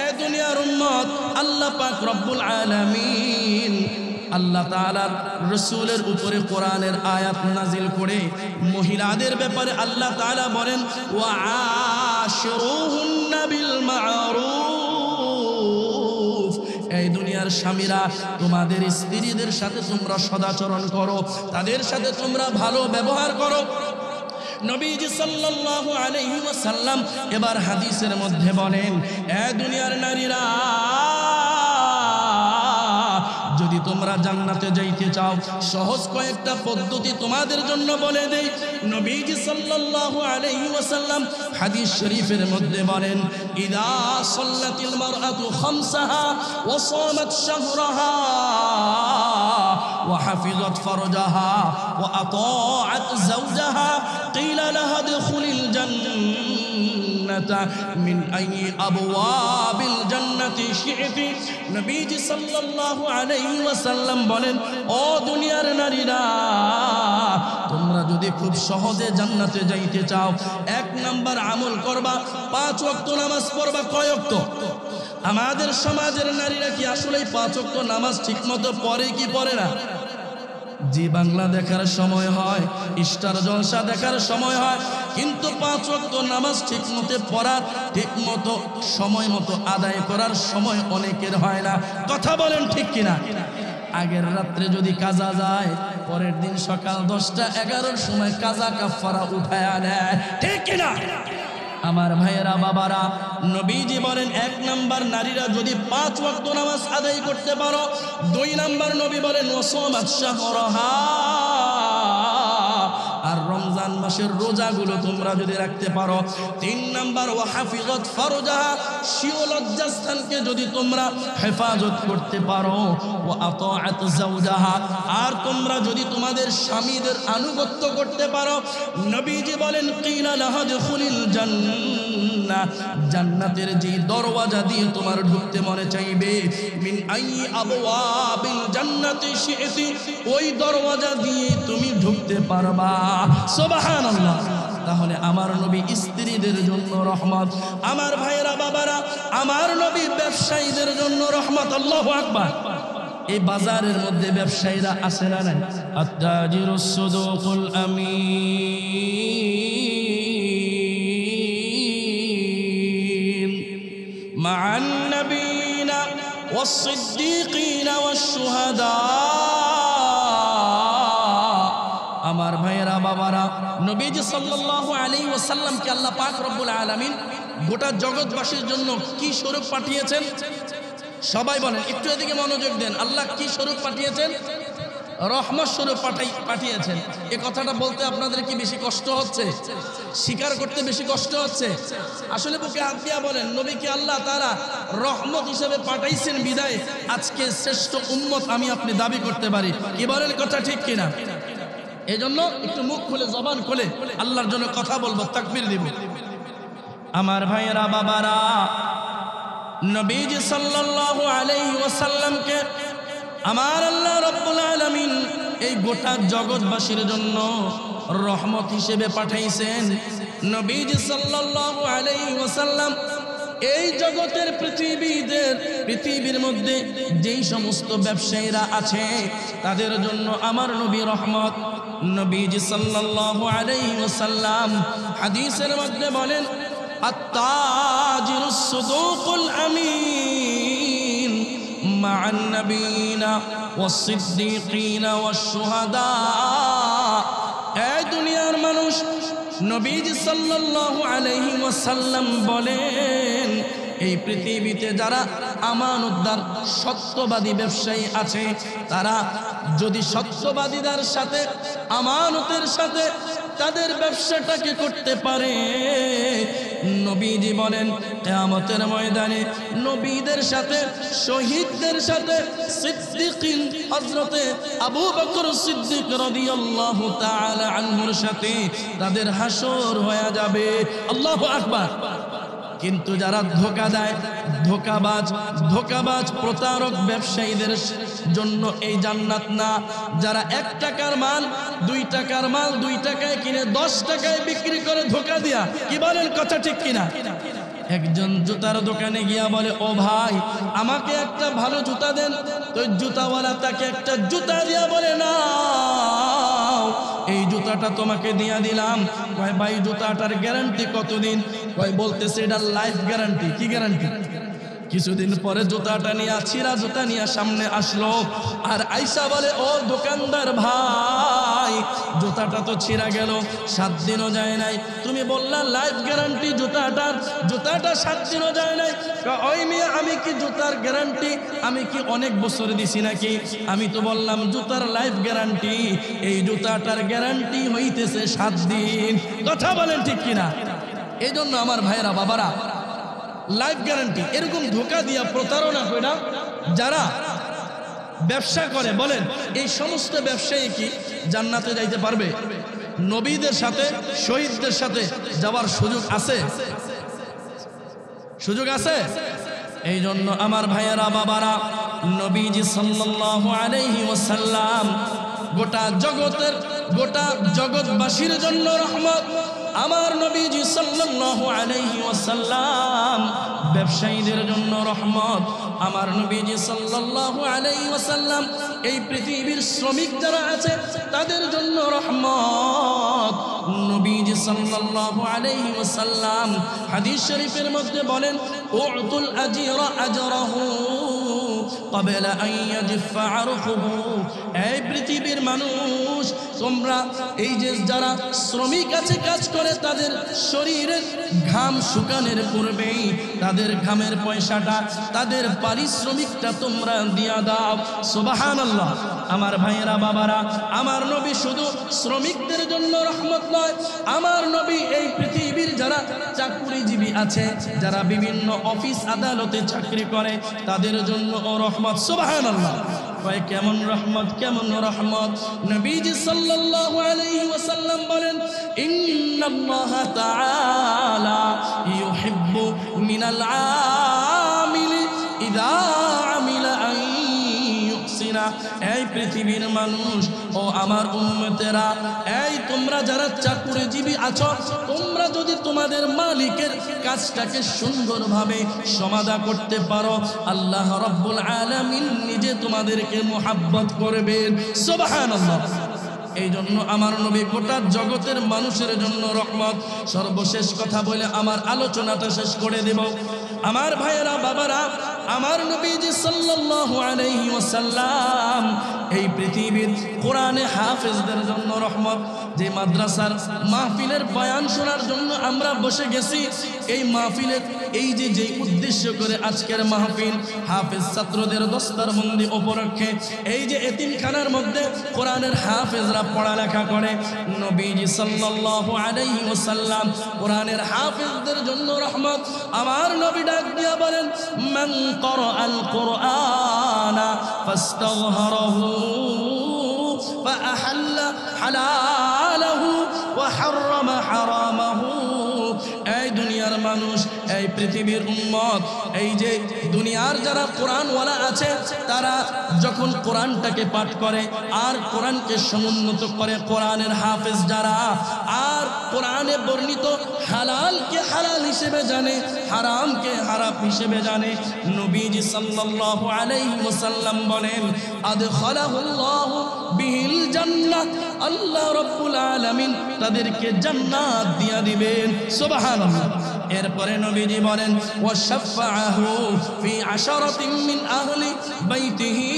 এ দুনিয়ার উম্মত, আল্লাহ পাক রব্বুল আলামিন, আল্লাহ তাআলার রাসূলের উপরে কোরআনের আয়াত নাজিল করে মহিলাদের ব্যাপারে আল্লাহ তাআলা বলেন, ওয়া আশিরুহুন্না বিল মা'রুফ। এই দুনিয়ার স্বামীরা, তোমাদের স্ত্রীদের সাথে তোমরা সদাচরণ করো, তাদের সাথে তোমরা ভালো ব্যবহার করো। নবীজি সাল্লাল্লাহু আলাইহি ওয়াসাল্লাম এবার হাদিসের মধ্যে বলেন, এ দুনিয়ার নারীরা, যদি তোমরা জান্নাতে যাইতে চাও, সহজ কয়েকটা পদ্ধতি তোমাদের জন্য বলে দেই। নবীজি সাল্লাল্লাহু আলাইহি ওয়াসাল্লাম হাদিস শরীফের মধ্যে বলেন, ইদা সাল্লাতিল মারআতু খামসাহা ওয়া সামাত শাহরাহা ওয়া হাফিজাত ফারজাহা ওয়া আতাআত যাওজাহা কিলা লাহা দুখুলিল জান্নাতা মিন আইয়ি আবওয়াবিল জান্নাতি শি'তি। নবীজি সাল্লাল্লাহু আলাইহি ওয়াসাল্লাম বলেন, ও দুনিয়ার নারীরা, তোমরা যদি খুব সহজে জান্নাতে যাইতে চাও, 1 নাম্বার আমল করবা, 5 ওয়াক্ত নামাজ পড়বা। কয় ওয়াক্ত? আমাদের সমাজের নারীরা কি আসলে 5 ওয়াক্ত নামাজ ঠিকমতো পড়ে কি পড়ে না? জি বাংলা দেখার সময় হয়, স্টার জলসা দেখার সময় হয়, কিন্তু 5 ওয়াক্ত নামাজ ঠিক মতো পড়ার, ঠিক মতো সময় মতো আদায় করার সময় অনেকের হয় না। কথা বলেন ঠিক কিনা? আগের রাত্রে যদি কাজা যায়, পরের দিন সকাল 10টা 11টার সময় কাজা কাফারা উঠায় নেয়, ঠিক কিনা? আমার ভাইয়েরা বাবারা, নবীজি বলেন 1 নাম্বার নারীরা যদি 5 ওয়াক্ত নামাজ আদায় করতে পারো, 2 নাম্বার নবী বলেন ওয়াসামাত শাহরাহা, আর রমজান মাসের রোজাগুলো তোমরা যদি রাখতে পারো, 3 নাম্বার ওয়া হাফিজাত ফারজাহা, শিও লজ্জাস্থানকে যদি তোমরা হেফাজত করতে পারো, ওয়া আতাআত যাওজাহা, আর তোমরা যদি তোমাদের স্বামীদের আনুগত্য করতে পারো, নবীজি বলেন কিলা লাহা দুখুলিল জান্নাহ, জান্নাতের যে দরওয়াজা দিয়ে তোমার ঢুকতে মনে চাইবে, মিন আই আবওয়াবিল জান্নাতি শি'তি, ওই দরওয়াজা দিয়ে তুমি ঢুকতে পারবা। সুবহানাল্লাহ। তাহলে আমার নবী স্ত্রীদের জন্য রহমত, আমার ভাইয়েরা বাবারা, আমার নবী ব্যবসায়ীদের জন্য রহমত। আল্লাহু আকবার। এই বাজারের মধ্যে ব্যবসায়ীরা আছে না নাই? আত-তাজিরুস সুদুকুল আমিন মা'আন নাবিয়িনা ওয়াস-সিদ্দীকিনা ওয়াশ-শুহাদা। আমার ভাইয়েরা বাবারা, নবীজি সাল্লাল্লাহু আলাইহি ওয়াসাল্লামকে আল্লাহ পাক রব্বুল আলামিন গোটা জগৎবাসীর জন্য কি স্বরূপ পাঠিয়েছেন? সবাই বলেন, একটু এদিকে মনোযোগ দেন। আল্লাহ কি স্বরূপ পাঠিয়েছেন? রহমত স্বরূপ পাঠিয়েছেন। এই কথাটা বলতে আপনাদের কি বেশি কষ্ট হচ্ছে? স্বীকার করতে বেশি কষ্ট হচ্ছে? আসলে বুকে হাত দিয়া বলেন, নবীকে আল্লাহ তাআলা রহমত হিসেবে পাঠাইছেন বিদায় আজকে শ্রেষ্ঠ উম্মত আমি আপনি দাবি করতে পারি। কি বলেন, কথা ঠিক কিনা? এই জন্য একটু মুখ খুলে জবান খুলে আল্লাহর জন্য কথা বলবো, তাকবীর দিব। আমার ভাইয়েরা বাবারা, নবীজি সাল্লাল্লাহু আলাইহি ওয়াসাল্লামকে আমার আল্লাহ রাব্বুল আলামিন এই গোটা জগৎবাসীর জন্য রহমত হিসেবে পাঠাইছেন। নবীজি সাল্লাল্লাহু আলাইহি ওয়াসাল্লাম এই জগতের পৃথিবীর মধ্যে যেই সমস্ত ব্যবসায়ীরা আছে তাদের জন্য আমার নবী রহমত। নবীজি সাল্লাল্লাহু আলাইহি ওয়াসাল্লাম হাদিসের মধ্যে বলেন, আত-তাজিরুস সুদুকুল আমিন মা'আন নাবিয়িনা ওয়াস-সিদ্দীকিনা ওয়াশ-শুহাদা। এই দুনিয়ার মানুষ, নবীজি সাল্লাল্লাহু আলাইহি ওয়াসাল্লাম বলেন, এই পৃথিবীতে যারা আমানতদার সত্যবাদী ব্যবসায়ী আছে, তারা যদি সত্যবাদীদের সাথে আমানতের সাথে তাদের ব্যবসাটাকে করতে পারে, নবীজি বলেন কিয়ামতের ময়দানে নবীদের সাথে, শহীদদের সাথে, সিদ্দিকিন হযরতে আবু বকর সিদ্দিক রাদিয়াল্লাহু তাআলা আনহুর সাথে তাদের হাসর হয়ে যাবে। আল্লাহু আকবার। কিন্তু যারা ধোঁকা দেয়, ধোঁকাবাজ প্রতারক ব্যবসায়ীদের জন্য এই জান্নাত না। যারা 1 টাকার মাল 2 টাকার মাল 2 টাকায় কিনে 10 টাকায় বিক্রি করে ধোঁকা দিয়া, কি বলেন, কথা ঠিক কিনা? একজন জুতার দোকানে গিয়া বলে, ও ভাই আমাকে একটা ভালো জুতা দেন। তো জুতাওয়ালা তাকে একটা জুতা দিয়া বলে, না এই জুতাটা তোমাকে দিয়া দিলাম। কয় ভাই জুতাটার গ্যারান্টি কতদিন? কয় বলতেছে এটা লাইফ গ্যারান্টি। কি গ্যারান্টি? কিছুদিন পরে জুতাটা নিয়ে, ছিঁড়া জুতা নিয়ে সামনে আসলো, আর আইসা বলে, ও দোকানদার ভাই জুতাটা তো ছিঁড়া গেল, 7 দিনও যায় নাই, তুমি বললা লাইফ গ্যারান্টি জুতাটা 7 দিনও যায় নাই। ওই মেয়ে, আমি কি জুতার গ্যারান্টি আমি কি অনেক বছর দিছি নাকি? আমি তো বললাম জুতার লাইফ গ্যারান্টি, এই জুতাটার গ্যারান্টি হইতেছে 7 দিন। কথা বলেন ঠিক কিনা? এই জন্য আমার ভাইয়েরা বাবারা, লাইফ গ্যারান্টি এরকম ধোঁকা দিয়া প্রতারণা কইরা যারা ব্যবসা করে, বলেন এই সমস্ত ব্যবসায়ী কি জান্নাতে যাইতে পারবে? নবীদের সাথে, শহীদদের সাথে যাওয়ার সুযোগ আছে? সুযোগ আছে? এই জন্য আমার ভাইয়েরা বাবারা, নবীজি সাল্লাল্লাহু আলাইহি ওয়াসাল্লাম গোটা জগৎবাসীর জন্য রহমত। আমার নবীজি সাল্লাল্লাহু আলাইহি ওয়াসাল্লাম ব্যবসায়ীদের জন্য রহমত। আমার নবীজি সাল্লাল্লাহু আলাইহি ওয়াসাল্লাম এই পৃথিবীর শ্রমিক যারা আছে তাদের জন্য রহমত। নবীজি সাল্লাল্লাহু আলাইহি ওয়াসাল্লাম হাদিস শরীফের মধ্যে বলেন, উতুল আজরা আজরাহু ক্বাবলা আন ইয়াজিফা আরকুহু। এই পৃথিবীর মানুষ, তোমরা এই যে যারা শ্রমিক আছে কাজ করে, তাদের শরীরের ঘাম শুকানোর পূর্বেই তাদের ঘামের পয়সাটা, তাদের পারিশ্রমিকটা তোমরা দিয়া দাও। সুবহানাল্লাহ। আমার ভাইয়েরা, বাবারা, আমার নবী শুধু শ্রমিকদের জন্য রহমত নয়, আমার নবী এই পৃথিবীর যারা চাকরিজীবী আছে, যারা বিভিন্ন অফিস আদালতে চাকরি করে, তাদের জন্য রহমত। সুবহানাল্লাহ। কয় কেমন রহমত, কেমন রহমত? নবীজি সাল্লাল্লাহু আলাইহি ওয়াসাল্লাম বলেন, ইন্নাল্লাহা তাআলা ইউহিব্বু মিনাল আমিলি ইযা আমিলা আন ইউহসিনা। এই পৃথিবীর মানুষ ও আমার উম্মতেরা, এই তোমরা যারা চাকরিজীবী আছো, তোমরা যদি তোমাদের মালিকের কাজটাকে সুন্দরভাবে সমাধা করতে পারো, আল্লাহ রাব্বুল আলামিন নিজে তোমাদেরকে মুহাব্বত করবেন। সুবহানাল্লাহ। এই জন্য আমার নবী গোটা জগতের মানুষের জন্য রহমত। সর্বশেষ কথা বলে আমার আলোচনাটা শেষ করে দেব। আমার ভাইয়েরা, বাবারা, আমার নবীজি সাল্লাল্লাহু আলাইহি ওয়াসাল্লাম এই পৃথিবীর কোরআনে হাফেজদের জন্য রহমত। যে মাদ্রাসার মাহফিলের বয়ান শোনার জন্য আমরা বসে গেছি, এই মাহফিলের এই যে উদ্দেশ্য করে আজকের মাহফিল, হাফেজ ছাত্রদের দস্তারবন্দি উপলক্ষে এই যে এতিমখানার মধ্যে কোরআনের হাফেজরা পড়ালেখা করে, নবীজি সাল্লাল্লাহু আলাইহি ওয়াসাল্লাম কোরআনের হাফেজদের জন্য রহমত। আমার নবী ডাক দিয়া বলেন, মান ক্বারাআল কুরআনা ফাস্তাগহারাহু ফাআহাল্লা হালালাহু ওয়া হাররামা হারামাহু। এই দুনিয়ার মানুষ, এই পৃথিবীর উম্মত, এই যে দুনিয়ার যারা কোরআনওয়ালা আছে, তারা যখন কোরআনটাকে পাঠ করে আর কোরআনকে সমুন্নত করে, কোরআনের হাফেজ যারা, আর কোরআনে বর্ণিত হালালকে হালাল হিসেবে জানে, হারামকে হারাম হিসেবে জানে, নবীজি সাল্লাল্লাহু আলাইহি ওয়াসাল্লাম বলেন, আদখালাহুল্লাহু বিহিল জান্নাহ। আল্লাহ রাব্বুল আলামিন তাদেরকে জান্নাত দিয়া দিবেন। সুবহানাল্লাহ। এরপরে নবীজি বলেন, ওয়াশাফাআহু ফি আশারাতিন মিন আহলি বাইতিহি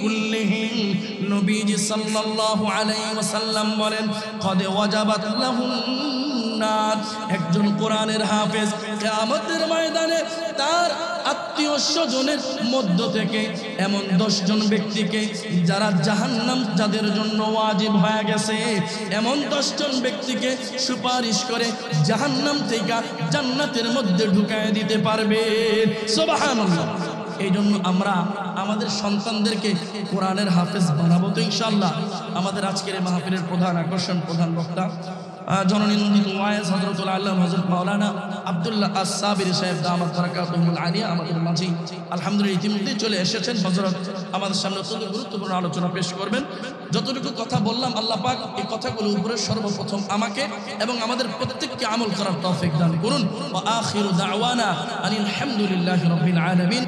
কুল্লিহিম। নবীজি সাল্লাল্লাহু আলাইহি ওয়াসাল্লাম বলেন, কদ ওয়াজাবাত লাহুন নার। একজন কোরআনের হাফেজ কিয়ামতের ময়দানে তার আত্মীয় স্বজনের মধ্য থেকে এমন 10 জন ব্যক্তিকে, যারা জাহান্নাম যাদের জন্য ওয়াজিব হয়ে গেছে, এমন 10 জন ব্যক্তিকে সুপারিশ করে জাহান্নাম থেকে জান্নাতের মধ্যে ঢুকায় দিতে পারবে। সুবহানাল্লাহ। এই জন্য আমরা আমাদের সন্তানদেরকে কোরআনের হাফেজ বানাবো তো ইনশাআল্লাহ। আমাদের আজকের এই মাহফিলের প্রধান আকর্ষণ, প্রধান বক্তা জননী নন্দিত ওয়াইজ হযরতুল আল্লাহ হযরত মাওলানা আব্দুল্লাহ আস-সাবির সাহেব দামাত বারাকাতুহুল আলিয়া আমাদের মাঝে আলহামদুলিল্লাহ ইতিমধ্যে চলে এসেছেন। হযরত আমাদের সামনে অত্যন্ত গুরুত্বপূর্ণ আলোচনা পেশ করবেন। যতটুকু কথা বললাম, আল্লাহ পাক এই কথাগুলো উপরে সর্বপ্রথম আমাকে এবং আমাদের প্রত্যেককে আমল করার তৌফিক দান করুন। ওয়া আখিরু দাওয়ানা আনিল হামদুলিল্লাহি রাব্বিল আলামিন।